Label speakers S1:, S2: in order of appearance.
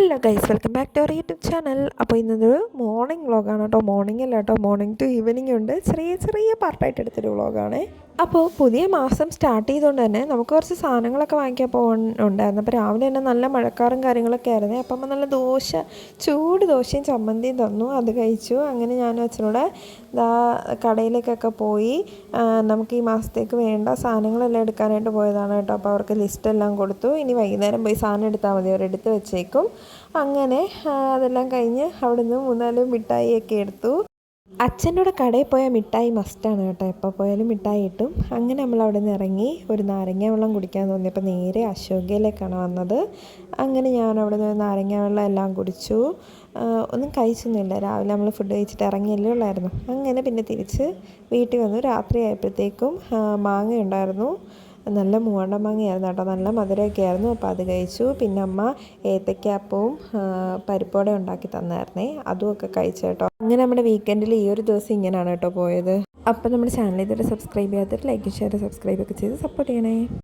S1: Hello guys, welcome back to our YouTube channel. അപ്പോൾ ഇന്നൊരു morning വ്ളോഗാണ് കേട്ടോ. മോർണിംഗ് അല്ല കേട്ടോ, മോർണിംഗ് ടു ഈവനിങ് ഉണ്ട്. ചെറിയ ചെറിയ പാർട്ടായിട്ട് എടുത്തൊരു വ്ളോഗാണ്. അപ്പോൾ പുതിയ മാസം സ്റ്റാർട്ട് ചെയ്തുകൊണ്ട് തന്നെ നമുക്ക് കുറച്ച് സാധനങ്ങളൊക്കെ വാങ്ങിക്കാൻ ഉണ്ടായിരുന്നു. അപ്പോൾ രാവിലെ തന്നെ നല്ല മഴക്കാറും കാര്യങ്ങളൊക്കെ ആയിരുന്നു. അപ്പം നല്ല ചൂട് ദോശയും ചമ്മന്തിയും തന്നു, അത് കഴിച്ചു. അങ്ങനെ ഞാനും അച്ഛനോട് കടയിലേക്കൊക്കെ പോയി നമുക്ക് ഈ മാസത്തേക്ക് വേണ്ട സാധനങ്ങളെല്ലാം എടുക്കാനായിട്ട് പോയതാണ് കേട്ടോ. അപ്പോൾ അവർക്ക് ലിസ്റ്റെല്ലാം കൊടുത്തു. ഇനി വൈകുന്നേരം പോയി സാധനം എടുത്താൽ മതി, അവരെടുത്ത് വെച്ചേക്കും. അങ്ങനെ അതെല്ലാം കഴിഞ്ഞ് അവിടെ നിന്ന് 3-4 മിഠായിയൊക്കെ എടുത്തു. അച്ഛൻ്റെ കൂടെ കടയിൽ പോയാൽ മിഠായി മസ്റ്റാണ് കേട്ടോ. എപ്പോൾ പോയാലും മിഠായി കിട്ടും. അങ്ങനെ നമ്മൾ അവിടെ നിന്ന് ഇറങ്ങി ഒരു നാരങ്ങ വെള്ളം കുടിക്കാൻ തോന്നിയപ്പോൾ നേരെ അശോകയിലേക്കാണ് വന്നത്. അങ്ങനെ ഞാൻ അവിടെ നിന്ന് നാരങ്ങ വെള്ളം എല്ലാം കുടിച്ചു. ഒന്നും കഴിച്ചൊന്നുമില്ല, രാവിലെ നമ്മൾ ഫുഡ് കഴിച്ചിട്ട് ഇറങ്ങിയല്ലേ ഉള്ളായിരുന്നു. അങ്ങനെ പിന്നെ തിരിച്ച് വീട്ടിൽ വന്നു. രാത്രി ആയപ്പോഴത്തേക്കും മാങ്ങ ഉണ്ടായിരുന്നു, നല്ല മൂവാണ്ട മാങ്ങയായിരുന്നു കേട്ടോ, നല്ല മധുരമൊക്കെ ആയിരുന്നു. അപ്പോൾ അത് കഴിച്ചു. പിന്നെ അമ്മ ഏത്തയ്ക്കാപ്പവും പരിപ്പോടെ ഉണ്ടാക്കി തന്നായിരുന്നേ, അതുമൊക്കെ കഴിച്ചു കേട്ടോ. അങ്ങനെ നമ്മുടെ വീക്കെൻഡിൽ ഈ ഒരു ദിവസം ഇങ്ങനെയാണ് കേട്ടോ പോയത്. അപ്പോൾ നമ്മുടെ ചാനൽ ഇതുവരെ സബ്സ്ക്രൈബ് ചെയ്യാത്തവർ ലൈക്ക് ഷെയർ സബ്സ്ക്രൈബ് ഒക്കെ ചെയ്ത് സപ്പോർട്ട് ചെയ്യണേ.